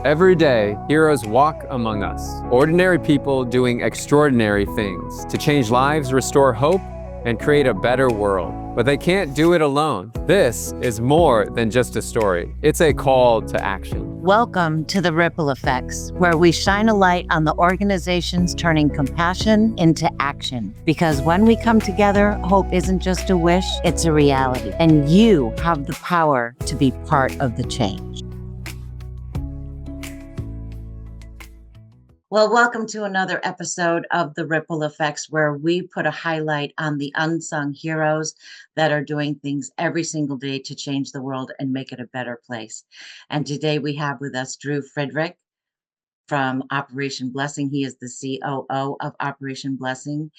Every day, heroes walk among us, ordinary people doing extraordinary things to change lives, restore hope, and create a better world. But they can't do it alone. This is more than just a story. It's a call to action. Welcome to the Ripple Effects, where we shine a light on the organizations turning compassion into action. Because when we come together, hope isn't just a wish, it's a reality. And you have the power to be part of the change. Well, welcome to another episode of the Ripple Effects, where we put a highlight on the unsung heroes that are doing things every single day to change the world and make it a better place. And today we have with us Drew Friedrich from Operation Blessing. He is the COO of Operation Blessing,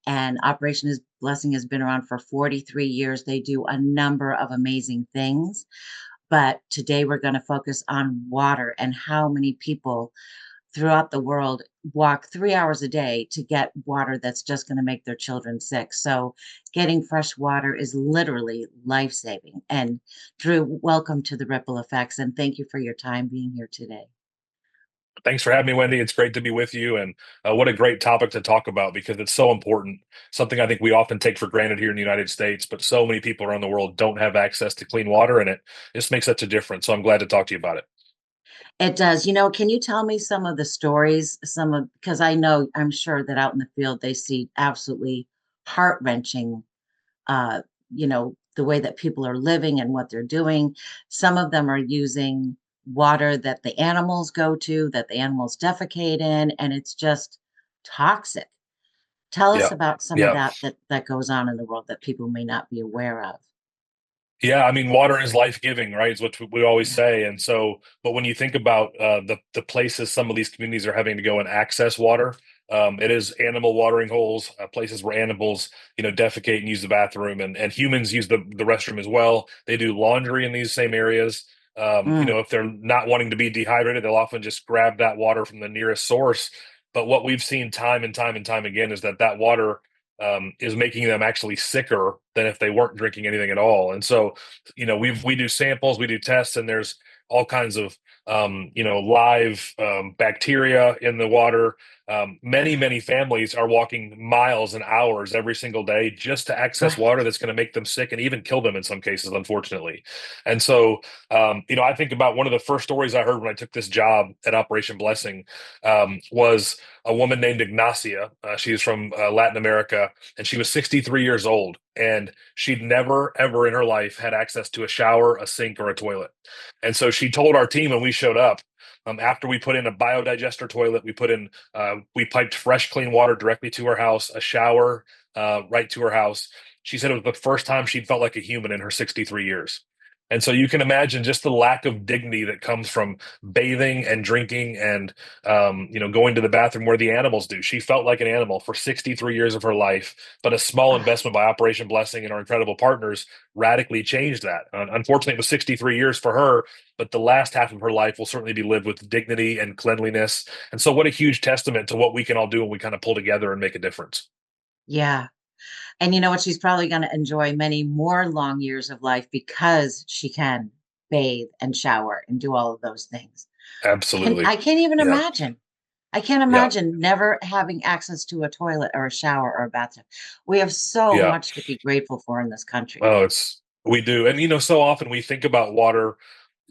and Operation Blessing has been around for 43 years. They do a number of amazing things, but today we're going to focus on water and how many people throughout the world walk 3 hours a day to get water that's just going to make their children sick. So getting fresh water is literally life-saving. And Drew, welcome to the Ripple Effects, and thank you for your time being here today. Thanks for having me, Wendy. It's great to be with you. And what a great topic to talk about because it's so important. Something I think we often take for granted here in the United States, but so many people around the world don't have access to clean water, and it just makes such a difference. So I'm glad to talk to you about it. It does. Can you tell me some of the stories, because I'm sure that out in the field, they see absolutely heart-wrenching, uh, the way that people are living and what they're doing. Some of them are using water that the animals go to, that the animals defecate in, and it's just toxic. Tell us Yeah. about some of Yeah. that goes on in the world that people may not be aware of. Yeah, I mean, water is life-giving, right? Is what we always Yeah. say. And so, but when you think about the places some of these communities are having to go and access water, it is animal watering holes, places where animals, defecate and use the bathroom, and humans use the restroom as well. They do laundry in these same areas. Mm. If they're not wanting to be dehydrated, they'll often just grab that water from the nearest source. But what we've seen time and time and time again is that water is making them actually sicker than if they weren't drinking anything at all. And so, we do samples, we do tests, and there's all kinds of live bacteria in the water. Many families are walking miles and hours every single day just to access Right. water that's going to make them sick and even kill them in some cases, unfortunately. And so, I think about one of the first stories I heard when I took this job at Operation Blessing was a woman named Ignacia. She's from Latin America, and she was 63 years old, and she'd never, ever in her life had access to a shower, a sink, or a toilet. And so she told our team when we showed up, after we put in a biodigester toilet, we piped fresh, clean water directly to her house, a shower right to her house. She said it was the first time she'd felt like a human in her 63 years. And so you can imagine just the lack of dignity that comes from bathing and drinking and going to the bathroom where the animals do. She felt like an animal for 63 years of her life, but a small investment by Operation Blessing and our incredible partners radically changed that. Unfortunately, it was 63 years for her, but the last half of her life will certainly be lived with dignity and cleanliness. And so what a huge testament to what we can all do when we kind of pull together and make a difference. Yeah. And you know what? She's probably going to enjoy many more long years of life because she can bathe and shower and do all of those things. Absolutely. I can't even Yeah. imagine. I can't Yeah. imagine never having access to a toilet or a shower or a bathtub. We have so Yeah. much to be grateful for in this country. Oh, we do. And, so often we think about water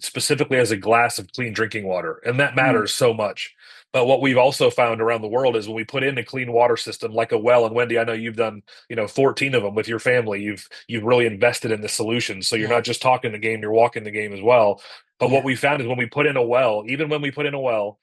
specifically as a glass of clean drinking water, and that Mm, matters so much. But what we've also found around the world is when we put in a clean water system like a well, and Wendy, I know you've done, 14 of them with your family. You've really invested in the solution. So you're yeah, not just talking the game, you're walking the game as well. But what yeah. we found is when we put in a well, even when we put in a well,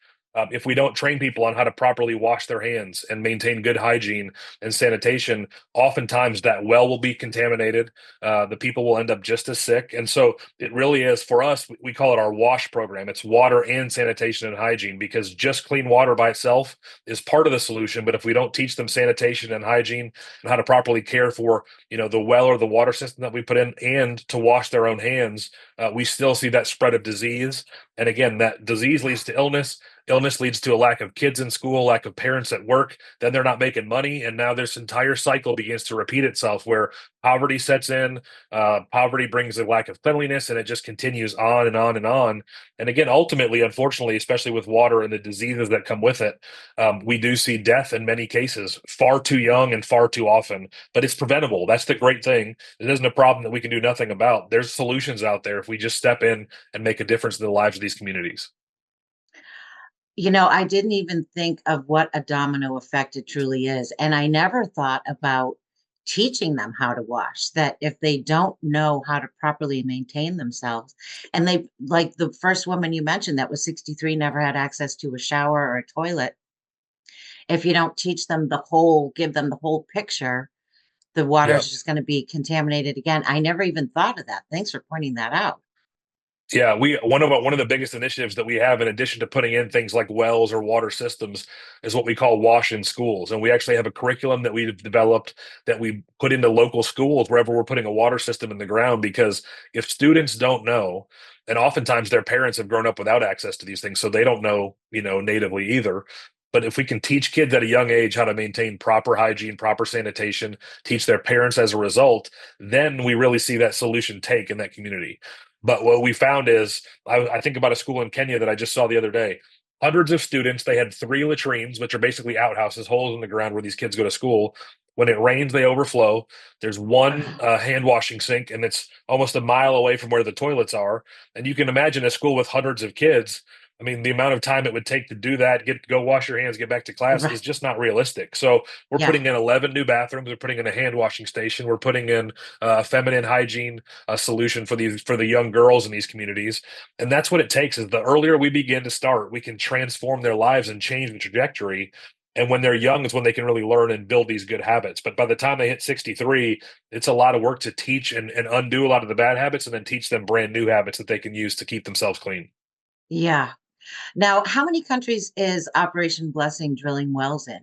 if we don't train people on how to properly wash their hands and maintain good hygiene and sanitation, oftentimes that well will be contaminated. The people will end up just as sick. And so it really is for us, we call it our WASH program. It's water and sanitation and hygiene, because just clean water by itself is part of the solution. But if we don't teach them sanitation and hygiene and how to properly care for, the well or the water system that we put in and to wash their own hands, we still see that spread of disease And again, that disease leads to illness. Illness leads to a lack of kids in school, lack of parents at work. Then they're not making money. And now this entire cycle begins to repeat itself where poverty sets in. Poverty brings a lack of cleanliness, and it just continues on and on and on. And again, ultimately, unfortunately, especially with water and the diseases that come with it, we do see death in many cases far too young and far too often, but it's preventable. That's the great thing. It isn't a problem that we can do nothing about. There's solutions out there if we just step in and make a difference in the lives of these communities. I didn't even think of what a domino effect it truly is. And I never thought about teaching them how to wash, that if they don't know how to properly maintain themselves, and they, like the first woman you mentioned that was 63, never had access to a shower or a toilet. If you don't teach them give them the whole picture, the water Yeah. is just going to be contaminated again. I never even thought of that. Thanks for pointing that out. Yeah, we one of the biggest initiatives that we have, in addition to putting in things like wells or water systems, is what we call wash in schools. And we actually have a curriculum that we've developed that we put into local schools wherever we're putting a water system in the ground. Because if students don't know, and oftentimes their parents have grown up without access to these things, so they don't know, natively either. But if we can teach kids at a young age how to maintain proper hygiene, proper sanitation, teach their parents as a result, then we really see that solution take in that community. But what we found is, I think about a school in Kenya that I just saw the other day. Hundreds of students. They had three latrines, which are basically outhouses, holes in the ground where these kids go to school. When it rains, they overflow. There's one hand washing sink, and it's almost a mile away from where the toilets are. And you can imagine a school with hundreds of kids. I mean, the amount of time it would take to do that, go wash your hands, get back to class, Right. is just not realistic. So we're Yeah. putting in 11 new bathrooms. We're putting in a hand washing station. We're putting in feminine hygiene solution for the young girls in these communities. And that's what it takes. Is the earlier we begin to start, we can transform their lives and change the trajectory. And when they're young is when they can really learn and build these good habits. But by the time they hit 63, it's a lot of work to teach and undo a lot of the bad habits, and then teach them brand new habits that they can use to keep themselves clean. Yeah. Now, how many countries is Operation Blessing drilling wells in?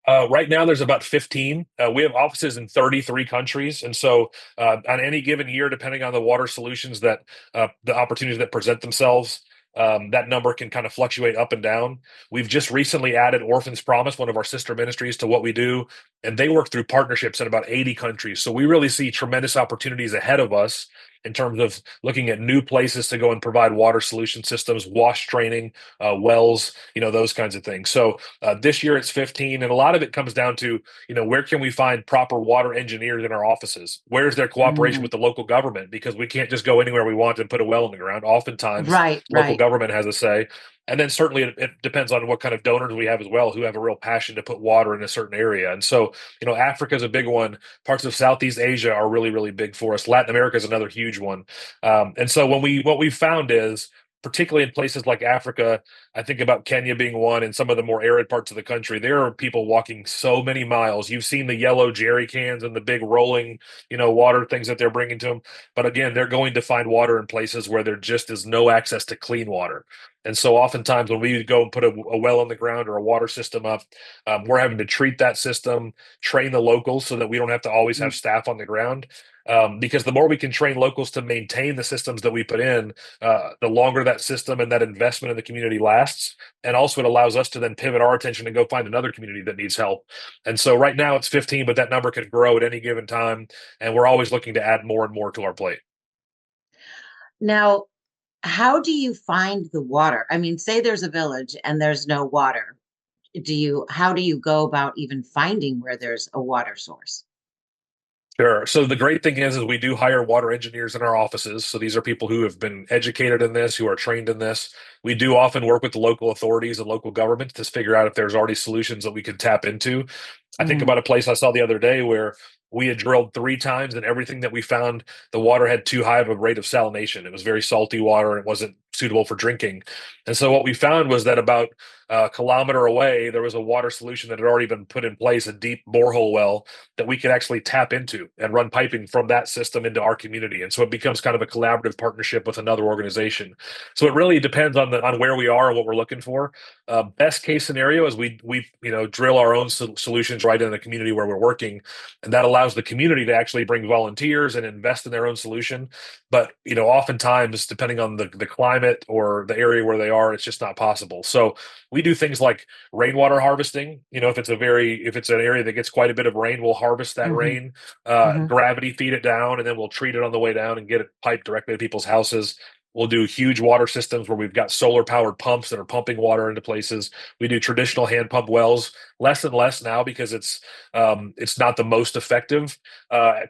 Right now, there's about 15. We have offices in 33 countries, and so on any given year, depending on the water solutions that the opportunities that present themselves, that number can kind of fluctuate up and down. We've just recently added Orphans Promise, one of our sister ministries, to what we do, and they work through partnerships in about 80 countries. So we really see tremendous opportunities ahead of us in terms of looking at new places to go and provide water solution systems, wash training, wells, those kinds of things. So this year it's 15, and a lot of it comes down to, where can we find proper water engineers in our offices? Where's their cooperation Mm, with the local government? Because we can't just go anywhere we want and put a well in the ground. Oftentimes, right, local right. government has a say. And then certainly it depends on what kind of donors we have as well, who have a real passion to put water in a certain area. And so, Africa is a big one. Parts of Southeast Asia are really, really big for us. Latin America is another huge one. And so what we found is, particularly in places like Africa, I think about Kenya being one, and some of the more arid parts of the country, there are people walking so many miles. You've seen the yellow jerry cans and the big rolling, water things that they're bringing to them. But again, they're going to find water in places where there just is no access to clean water. And so oftentimes when we go and put a well on the ground or a water system up, we're having to treat that system, train the locals so that we don't have to always Mm, have staff on the ground. Because the more we can train locals to maintain the systems that we put in, the longer that system and that investment in the community lasts. And also, it allows us to then pivot our attention and go find another community that needs help. And so, right now it's 15, but that number could grow at any given time. And we're always looking to add more and more to our plate. Now, how do you find the water? I mean, say there's a village and there's no water. How do you go about even finding where there's a water source? Sure. So the great thing is we do hire water engineers in our offices. So these are people who have been educated in this, who are trained in this. We do often work with the local authorities and local governments to figure out if there's already solutions that we can tap into. I think Mm, about a place I saw the other day where we had drilled three times, and everything that we found, the water had too high of a rate of salination. It was very salty water and it wasn't suitable for drinking. And so what we found was that about a kilometer away, there was a water solution that had already been put in place, a deep borehole well that we could actually tap into and run piping from that system into our community. And so it becomes kind of a collaborative partnership with another organization. So it really depends on where we are and what we're looking for. Best case scenario is we drill our own solutions right in the community where we're working, and that allows the community to actually bring volunteers and invest in their own solution. But oftentimes, depending on the climate or the area where they are, it's just not possible. So we do things like rainwater harvesting. If it's an area that gets quite a bit of rain, we'll harvest that Hmm. rain, Hmm. gravity feed it down, and then we'll treat it on the way down and get it piped directly to people's houses. We'll do huge water systems where we've got solar powered pumps that are pumping water into places. We do traditional hand pump wells, less and less now because it's not the most effective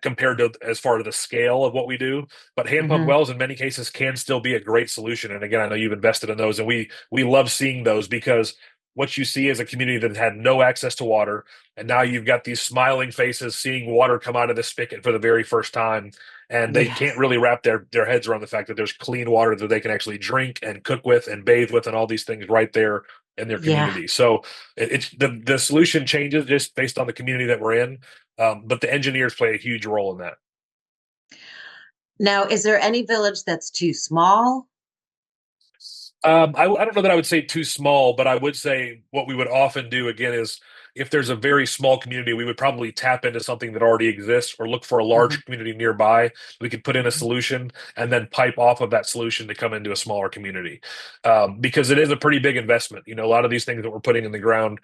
compared to as far as the scale of what we do. But hand pump Hmm. wells in many cases can still be a great solution. And again, I know you've invested in those, and we love seeing those because what you see is a community that had no access to water, and now you've got these smiling faces seeing water come out of the spigot for the very first time, and they can't Yes. really wrap their heads around the fact that there's clean water that they can actually drink and cook with and bathe with and all these things right there in their Yeah. community. So it's the solution changes just based on the community that we're in, but the engineers play a huge role in that. Now, is there any village that's too small? I don't know that I would say too small, but I would say what we would often do again is if there's a very small community, we would probably tap into something that already exists or look for a Mhm. large community nearby. We could put in a solution and then pipe off of that solution to come into a smaller community, because it is a pretty big investment. A lot of these things that we're putting in the ground,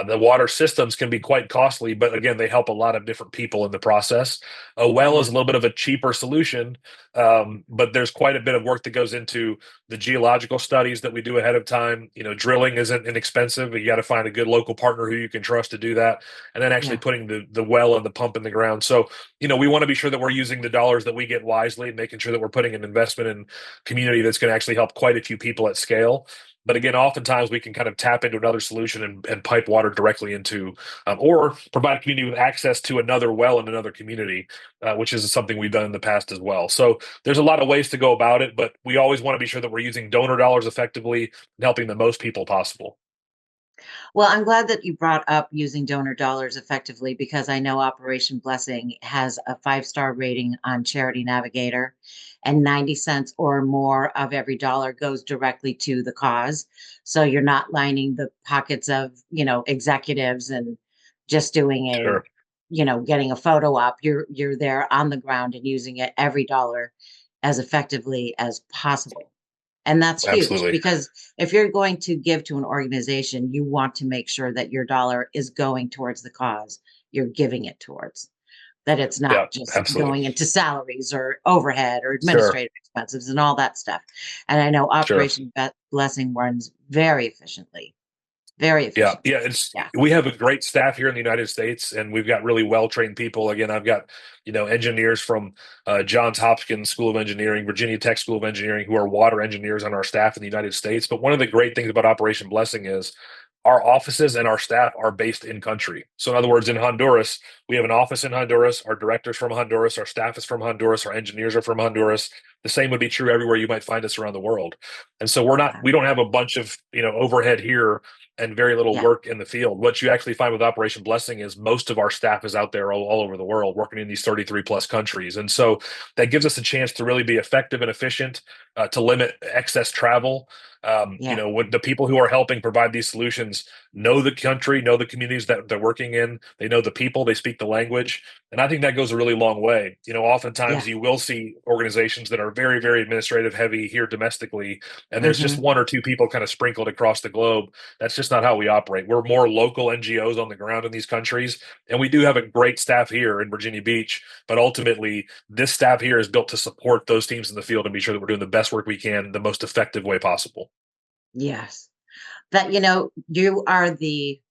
the water systems can be quite costly, but again, they help a lot of different people in the process. A well Yeah. is a little bit of a cheaper solution, but there's quite a bit of work that goes into the geological studies that we do ahead of time. Drilling isn't inexpensive. You got to find a good local partner who you can trust to do that, and then actually Yeah. putting the well and the pump in the ground. So we want to be sure that we're using the dollars that we get wisely, making sure that we're putting an investment in community that's going to actually help quite a few people at scale. But again, oftentimes we can kind of tap into another solution and pipe water directly into, or provide a community with access to another well in another community, which is something we've done in the past as well. So there's a lot of ways to go about it, but we always want to be sure that we're using donor dollars effectively and helping the most people possible. Well, I'm glad that you brought up using donor dollars effectively because I know Operation Blessing has a 5-star rating on Charity Navigator, and 90 cents or more of every dollar goes directly to the cause. So you're not lining the pockets of, executives and just doing Sure. getting a photo up. You're there on the ground and using it every dollar as effectively as possible. And that's huge Absolutely. because if you're going to give to an organization, you want to make sure that your dollar is going towards the cause you're giving it towards, that it's Yeah, not just absolutely. going into salaries or overhead or Sure. administrative expenses and all that stuff. And I know Sure. Operation Blessing runs very efficiently, very Yeah, efficient. yeah, it's Yeah. we have a great staff here in the United States, and we've got really well-trained people. Again, I've got, engineers from Johns Hopkins School of Engineering, Virginia Tech School of Engineering, who are water engineers on our staff in the United States. But one of the great things about Operation Blessing is our offices and our staff are based in country. So in other words, in Honduras, we have an office in Honduras, our director's from Honduras, our staff is from Honduras, our engineers are from Honduras. The same would be true everywhere you might find us around the world. And so Yeah. we don't have a bunch of, overhead here and very little Yeah. work in the field. What you actually find with Operation Blessing is most of our staff is out there all over the world working in these 33 plus countries. And so that gives us a chance to really be effective and efficient, to limit excess travel. Yeah. When the people who are helping provide these solutions know the country, know the communities that they're working in, they know the people, they speak the language. And I think that goes a really long way. Yeah. Oftentimes you will see organizations that are very, very administrative heavy here domestically, and there's just Hmm. one or two people kind of sprinkled across the globe. That's just not how we operate. We're more local NGOs on the ground in these countries, and we do have a great staff here in Virginia Beach. But ultimately, this staff here is built to support those teams in the field and be sure that we're doing the best work we can, the most effective way possible. Yes. That, you are the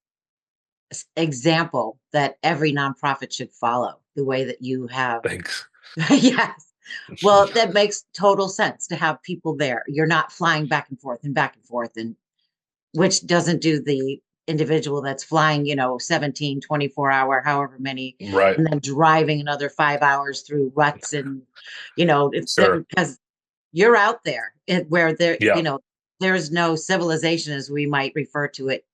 example that every nonprofit should follow, the way that you have. Thanks. Yes. Well, that makes total sense to have people there. You're not flying back and forth, and which doesn't do the individual that's flying, 17, 24-hour, however many, Right. and then driving another 5 hours through ruts and, it's Sure. because you're out there where they're, Yeah. there's no civilization as we might refer to it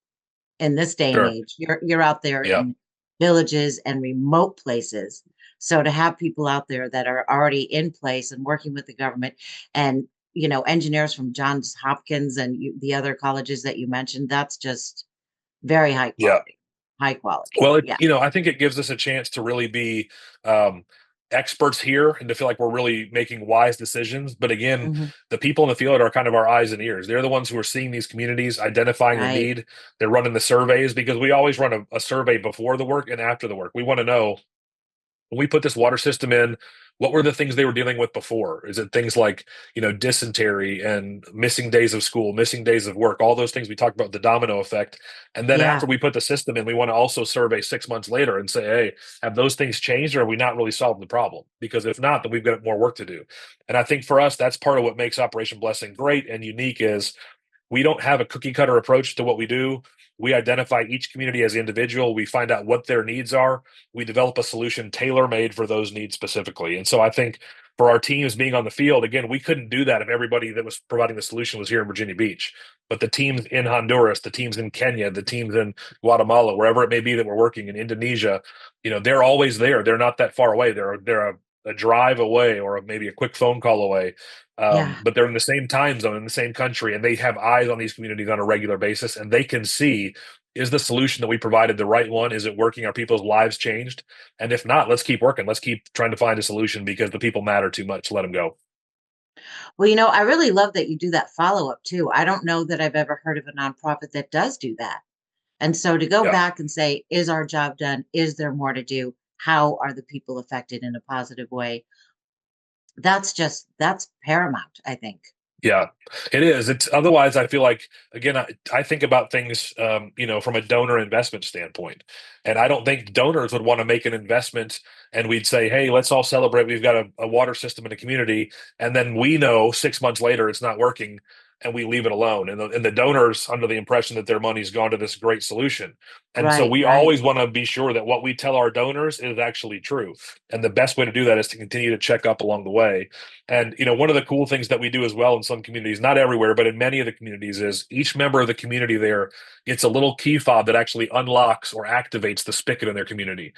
in this day and Sure. age. You're out there Yeah. in villages and remote places. So to have people out there that are already in place and working with the government and, engineers from Johns Hopkins and the other colleges that you mentioned, that's just very high Yeah. quality. High quality. Well, Yeah. I think it gives us a chance to really be um, experts here and to feel like we're really making wise decisions. But again, Mhm. the people in the field are kind of our eyes and ears. They're the ones who are seeing these communities, identifying the Right. need. They're running the surveys because we always run a survey before the work and after the work. We want to know when we put this water system in, what were the things they were dealing with before? Is it things like, dysentery and missing days of school, missing days of work, all those things we talked about, the domino effect. And then Yeah. after we put the system in, we want to also survey 6 months later and say, hey, have those things changed or have we not really solved the problem? Because if not, then we've got more work to do. And I think for us, that's part of what makes Operation Blessing great and unique is we don't have a cookie cutter approach to what we do. We identify each community as individual. We find out what their needs are. We develop a solution tailor made for those needs specifically. And so I think for our teams being on the field, again, we couldn't do that if everybody that was providing the solution was here in Virginia Beach. But the teams in Honduras, the teams in Kenya, the teams in Guatemala, wherever it may be that we're working in Indonesia, they're always there. They're not that far away. They're a drive away or maybe a quick phone call away. Yeah. But they're in the same time zone in the same country, and they have eyes on these communities on a regular basis, and they can see, is the solution that we provided the right one? Is it working? Are people's lives changed? And if not, let's keep working. Let's keep trying to find a solution because the people matter too much. Let them go. Well, I really love that you do that follow up too. I don't know that I've ever heard of a nonprofit that does do that. And so to go Yeah. back and say, is our job done? Is there more to do? How are the people affected in a positive way? That's paramount, I think. Yeah, it is. It's otherwise, I feel like, again, I think about things, from a donor investment standpoint. And I don't think donors would want to make an investment and we'd say, hey, let's all celebrate. We've got a water system in a community. And then we know 6 months later it's not working and we leave it alone. And the donors under the impression that their money's gone to this great solution. And so Right, we right. always want to be sure that what we tell our donors is actually true. And the best way to do that is to continue to check up along the way. And one of the cool things that we do as well in some communities, not everywhere, but in many of the communities, is each member of the community there gets a little key fob that actually unlocks or activates the spigot in their community.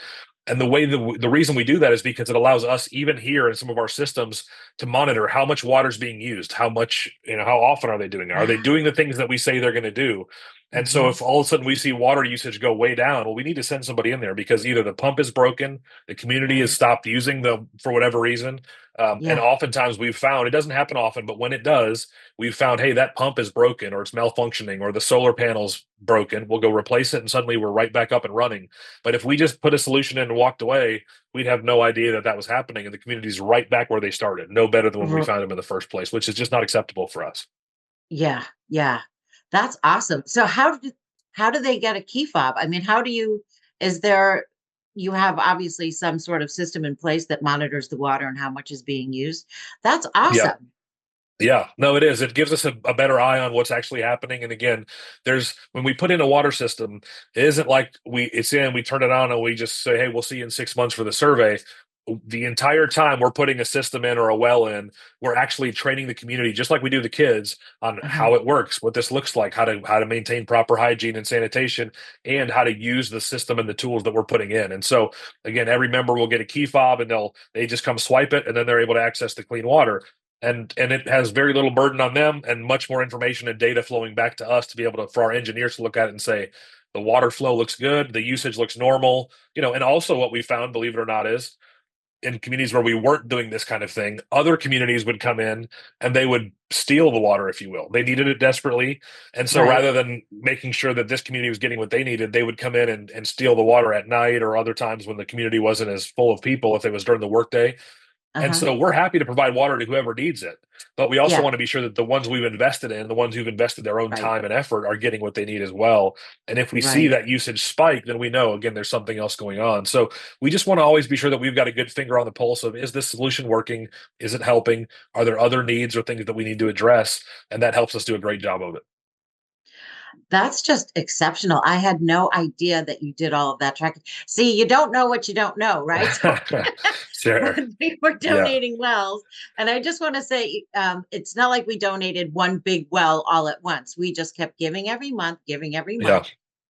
And the reason we do that is because it allows us, even here in some of our systems, to monitor how much water is being used, how much, how often are they doing it? Are they doing the things that we say they're going to do? And so Mhm. if all of a sudden we see water usage go way down, well, we need to send somebody in there because either the pump is broken, the community has Right. stopped using them for whatever reason. And Yeah. oftentimes we've found, it doesn't happen often, but when it does, we've found, hey, that pump is broken or it's malfunctioning or the solar panel's broken. We'll go replace it and suddenly we're right back up and running. But if we just put a solution in and walked away, we'd have no idea that that was happening. And the community's right back where they started, no better than when we R- found them in the first place, which is just not acceptable for us. Yeah. Yeah. That's awesome. So how do they get a key fob? I mean, is there you have obviously some sort of system in place that monitors the water and how much is being used. That's Yeah. awesome. Yeah, no, it is. It gives us a better eye on what's actually happening. And again, when we put in a water system, it isn't like it's in, we turn it on and we just say, hey, we'll see you in 6 months for the survey. The entire time we're putting a system in or a well in, we're actually training the community, just like we do the kids, on Uh-huh. how it works, what this looks like, how to maintain proper hygiene and sanitation, and how to use the system and the tools that we're putting in. And so again, every member will get a key fob and they just come swipe it and then they're able to access the clean water and it has very little burden on them and much more information and data flowing back to us to be able to for our engineers to look at it and say the water flow looks good, the usage looks normal, and also what we found, believe it or not, is in communities where we weren't doing this kind of thing, other communities would come in and they would steal the water, if you will. They needed it desperately. And so Right. rather than making sure that this community was getting what they needed, they would come in and steal the water at night or other times when the community wasn't as full of people, if it was during the workday. And Uh-huh. so we're happy to provide water to whoever needs it. But we also Yeah. want to be sure that the ones we've invested in, the ones who've invested their own Right. time and effort are getting what they need as well. And if we see Right. that usage spike, then we know, again, there's something else going on. So we just want to always be sure that we've got a good finger on the pulse of, is this solution working? Is it helping? Are there other needs or things that we need to address? And that helps us do a great job of it. That's just exceptional. I had no idea that you did all of that tracking. See, you don't know what you don't know, right? So Sure. when we were Yeah. donating wells, and I just want to say, it's not like we donated one big well all at once. We just kept giving every Yeah. month.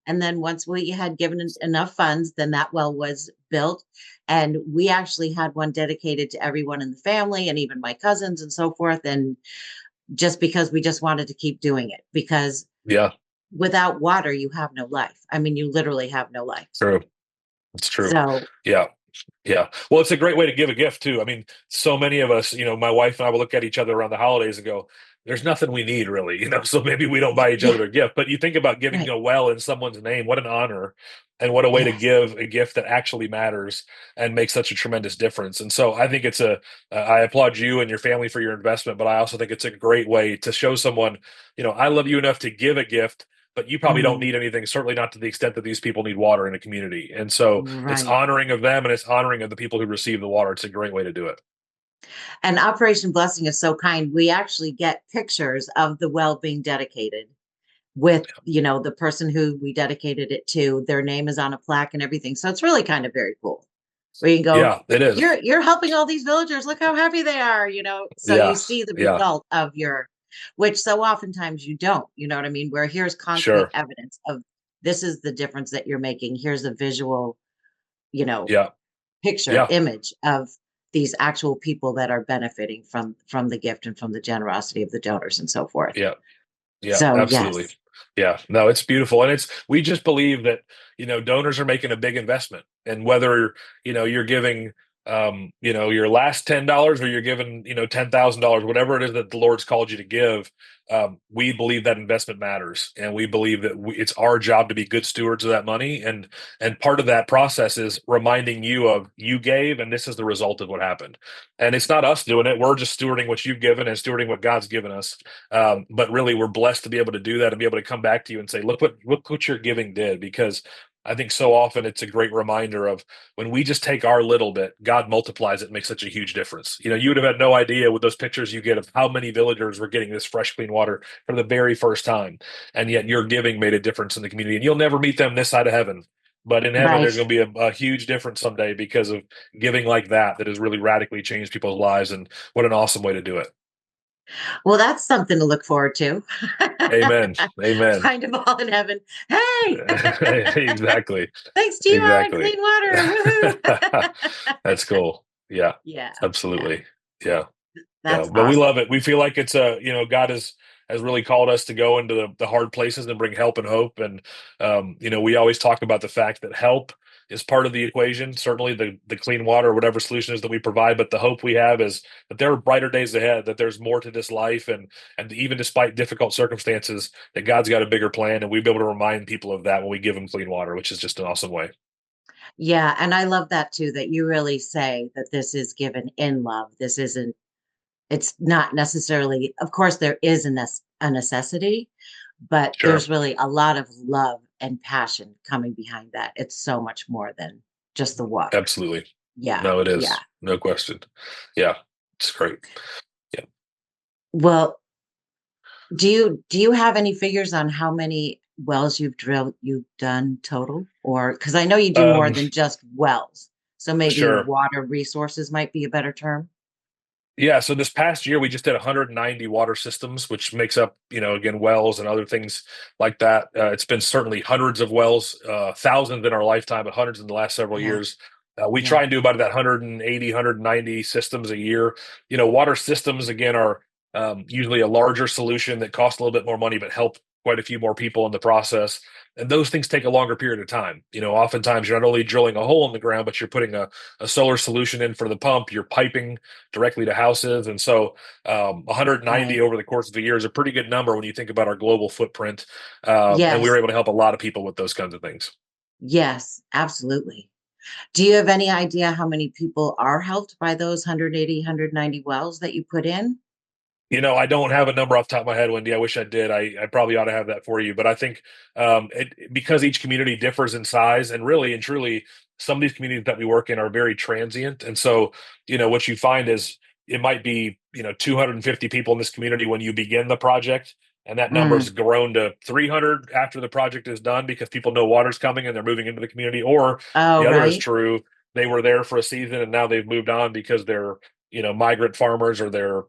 And then once we had given enough funds, then that well was built. And we actually had one dedicated to everyone in the family and even my cousins and so forth. And just because we just wanted to keep doing it, because Yeah. without water, you have no life. I mean, you literally have no life. True. It's true. So, Yeah. Yeah. Well, it's a great way to give a gift too. I mean, so many of us, my wife and I will look at each other around the holidays and go, there's nothing we need really, so maybe we don't buy each yeah, other a gift. But you think about giving right. a well in someone's name, what an honor and what a way to Yes. give a gift that actually matters and makes such a tremendous difference. And so I think I applaud you and your family for your investment, but I also think it's a great way to show someone, I love you enough to give a gift, but you probably don't Mhm. need anything, certainly not to the extent that these people need water in a community. And so it's Right. honoring of them and it's honoring of the people who receive the water. It's a great way to do it. And Operation Blessing is so kind. We actually get pictures of the well being dedicated with, the person who we dedicated it to. Their name is on a plaque and everything. So it's really kind of very cool. Where you can go, Yeah, it is. you're helping all these villagers. Look how happy they are, So you Yeah, see the yeah, result of your, which so oftentimes you don't, you know what I mean? Where here's concrete sure. evidence of this is the difference that you're making. Here's a visual, you know, Yeah, picture, yeah, image of these actual people that are benefiting from the gift and from the generosity of the donors and so forth. yeah, yeah, So absolutely. yes. Yeah, no, it's beautiful. And we just believe that, donors are making a big investment. And whether, you're giving, your last $10 or you're giving, $10,000, whatever it is that the Lord's called you to give, we believe that investment matters. And we believe that it's our job to be good stewards of that money. And part of that process is reminding you of you gave, and this is the result of what happened. And it's not us doing it. We're just stewarding what you've given and stewarding what God's given us. But really, we're blessed to be able to do that and be able to come back to you and say, look what your giving did. Because I think so often it's a great reminder of when we just take our little bit, God multiplies it and makes such a huge difference. You would have had no idea with those pictures you get of how many villagers were getting this fresh, clean water for the very first time. And yet your giving made a difference in the community. And you'll never meet them this side of heaven. But in heaven, Right. there's going to be a huge difference someday because of giving like that has really radically changed people's lives. And what an awesome way to do it. Well, that's something to look forward to. Amen. Amen. Find them all in heaven. Hey, Exactly. thanks to you, I had Exactly. clean water. Woohoo. That's cool. Yeah, Yeah, yeah, absolutely. Yeah. Yeah. that's But we awesome. love it. We feel like God has really called us to go into the hard places and bring help and hope. And we always talk about the fact that help is part of the equation, certainly the clean water, whatever solution is that we provide. But the hope we have is that there are brighter days ahead, that there's more to this life, and even despite difficult circumstances, that God's got a bigger plan, and we'll be able to remind people of that when we give them clean water, which is just an awesome way. Yeah, and I love that too, that you really say that this is given in love. This isn't, it's not necessarily, of course, there is a necessity, but Sure. there's really a lot of love and passion coming behind that. It's so much more than just the water. Absolutely. Yeah, No, it yeah. is. No question. Yeah. It's great. Yeah. Well, do you have any figures on how many wells you've done total? Or because I know you do more Um, than just wells, so maybe sure. water resources might be a better term? Yeah, so this past year we just did 190 water systems, which makes up, again, wells and other things like that. It's been certainly hundreds of wells, thousands in our lifetime, but hundreds in the last several Yeah, years. We yeah, try and do about that 180, 190 systems a year. Water systems again are usually a larger solution that costs a little bit more money, but help quite a few more people in the process. And those things take a longer period of time. Oftentimes you're not only drilling a hole in the ground, but you're putting a solar solution in for the pump. You're piping directly to houses. And so 190 right. over the course of the year is a pretty good number when you think about our global footprint. And we were Yes, able to help a lot of people with those kinds of things. yes, absolutely. Do you have any idea how many people are helped by those 180, 190 wells that you put in? I don't have a number off the top of my head, Wendy. I wish I did. I probably ought to have that for you. But I think because each community differs in size, and really and truly, some of these communities that we work in are very transient. And so, what you find is it might be, 250 people in this community when you begin the project. and that Mm. number's grown to 300 after the project is done because people know water's coming and they're moving into the community. Or Oh, the other is right. true. They were there for a season and now they've moved on because they're, migrant farmers or they're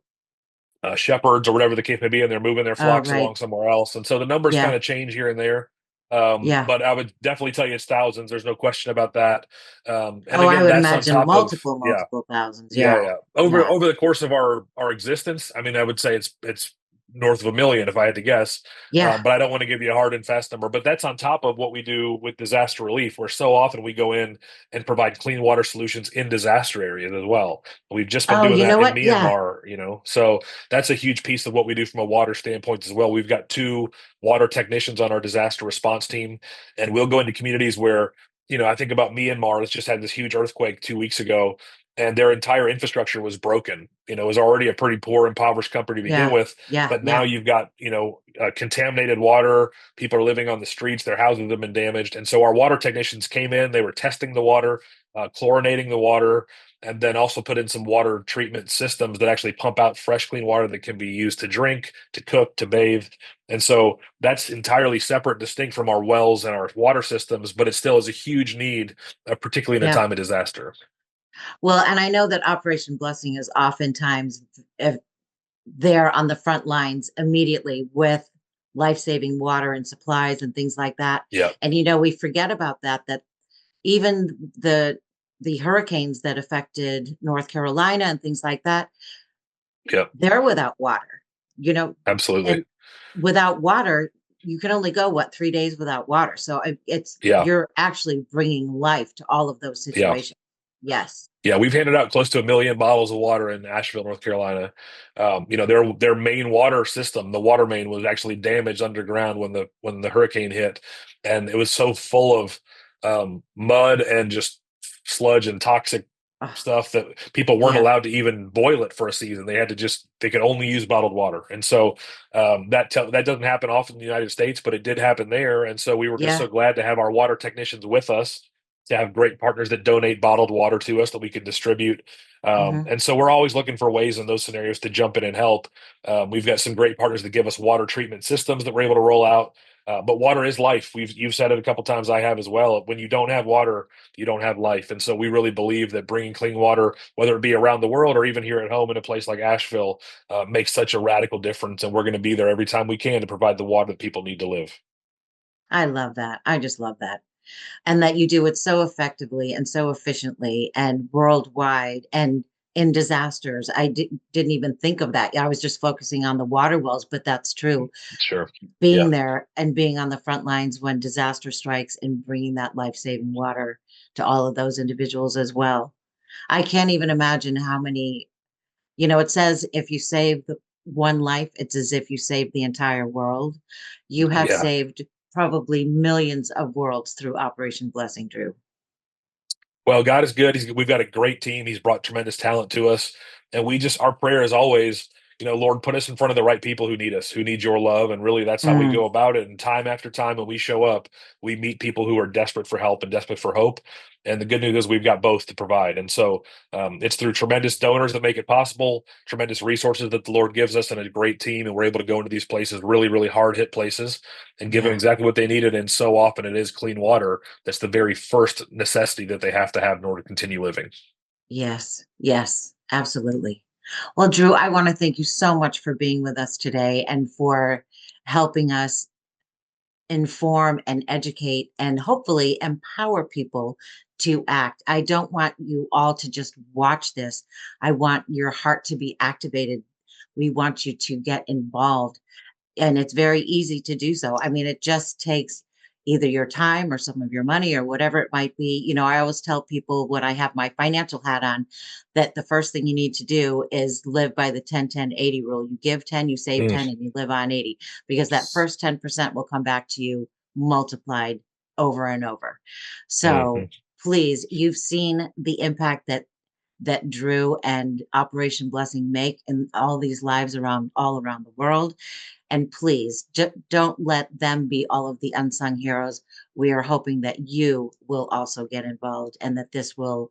shepherds or whatever the case may be, and they're moving their Oh, flocks right. along somewhere else. And so the numbers kind Yeah. of change here and there. Yeah. But I would definitely tell you it's thousands. There's no question about that. And Oh, I again, would that's on imagine top of, multiple, yeah, multiple thousands. yeah, Yeah. yeah. Over Yeah. over the course of our existence, I mean, I would say it's north of a million if I had to guess. Yeah. But I don't want to give you a hard and fast number. But that's on top of what we do with disaster relief, where so often we go in and provide clean water solutions in disaster areas as well. We've just been Oh, doing you know that in what? Yeah. Myanmar, so that's a huge piece of what we do from a water standpoint as well. We've got 2 water technicians on our disaster response team, and we'll go into communities where, I think about Myanmar. It's just had this huge earthquake 2 weeks ago, and their entire infrastructure was broken. It was already a pretty poor, impoverished country to begin Yeah. with, Yeah. but now Yeah. you've got, contaminated water. People are living on the streets. Their houses have been damaged, and so our water technicians came in. They were testing the water, chlorinating the water, and then also put in some water treatment systems that actually pump out fresh, clean water that can be used to drink, to cook, to bathe. And so that's entirely separate, distinct from our wells and our water systems, but it still is a huge need, particularly in a Yeah. time of disaster. Well, and I know that Operation Blessing is oftentimes uh, there on the front lines immediately with life-saving water and supplies and things like that. Yeah, And we forget about that even the hurricanes that affected North Carolina and things like that, yeah, they're without water. You know, absolutely. and without water, you can only go what 3 days without water. So it's Yeah, you're actually bringing life to all of those yeah. situations. Yes. Yeah, we've handed out close to 1 million bottles of water in Asheville, North Carolina. Their main water system, the water main, was actually damaged underground when the hurricane hit, and it was so full of mud and just sludge and toxic Oh, stuff that people weren't yeah. allowed to even boil it for a season. They could only use bottled water, and so that doesn't happen often in the United States, but it did happen there, and so we were just Yeah. so glad to have our water technicians with us, to have great partners that donate bottled water to us that we can distribute. Hmm. And so we're always looking for ways in those scenarios to jump in and help. We've got some great partners that give us water treatment systems that we're able to roll out. But water is life. You've said it a couple times. I have as well. When you don't have water, you don't have life. And so we really believe that bringing clean water, whether it be around the world or even here at home in a place like Asheville, makes such a radical difference. And we're going to be there every time we can to provide the water that people need to live. I love that. I just love that. And that you do it so effectively and so efficiently and worldwide and in disasters. Didn't even think of that. I was just focusing on the water wells, but that's true. Sure. Yeah. Being there and being on the front lines when disaster strikes and bringing that life-saving water to all of those individuals as well. I can't even imagine how many, it says if you save the one life, it's as if you saved the entire world. You have Yeah. saved probably millions of worlds through Operation Blessing, Drew. Well, God is good. We've got a great team. He's brought tremendous talent to us. And our prayer is always, Lord, put us in front of the right people who need us, who need your love. And really, that's how we Mm, go about it. And time after time, when we show up, we meet people who are desperate for help and desperate for hope. And the good news is we've got both to provide. And so it's through tremendous donors that make it possible, tremendous resources that the Lord gives us, and a great team. And we're able to go into these places, really, really hard hit places, and give them yeah. exactly what they needed. And so often it is clean water. That's the very first necessity that they have to have in order to continue living. Yes. Yes. Absolutely. Well, Drew, I want to thank you so much for being with us today and for helping us inform and educate and hopefully empower people to act. I don't want you all to just watch this. I want your heart to be activated. We want you to get involved, and it's very easy to do so. I mean, it just takes either your time or some of your money or whatever it might be. I always tell people when I have my financial hat on that the first thing you need to do is live by the 10-10-80 rule. You give 10, you save Mm, 10, and you live on 80 because that first 10% will come back to you multiplied over and over. So mhm. please, you've seen the impact that Drew and Operation Blessing make in all these lives all around the world. And please don't let them be all of the unsung heroes. We are hoping that you will also get involved and that this will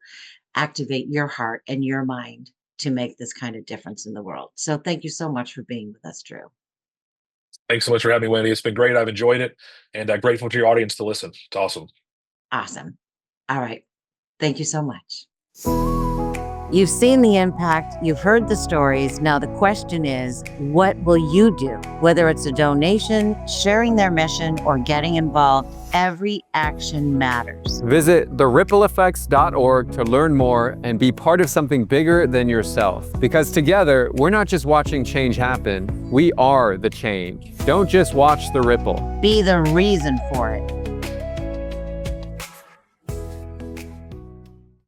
activate your heart and your mind to make this kind of difference in the world. So thank you so much for being with us, Drew. Thanks so much for having me, Wendy. It's been great. I've enjoyed it, and grateful to your audience to listen. It's awesome. Awesome. All right. Thank you so much. You've seen the impact, you've heard the stories. Now the question is, what will you do? Whether it's a donation, sharing their mission, or getting involved, every action matters. Visit therippleeffects.org to learn more and be part of something bigger than yourself. Because together, we're not just watching change happen, we are the change. Don't just watch the ripple. Be the reason for it.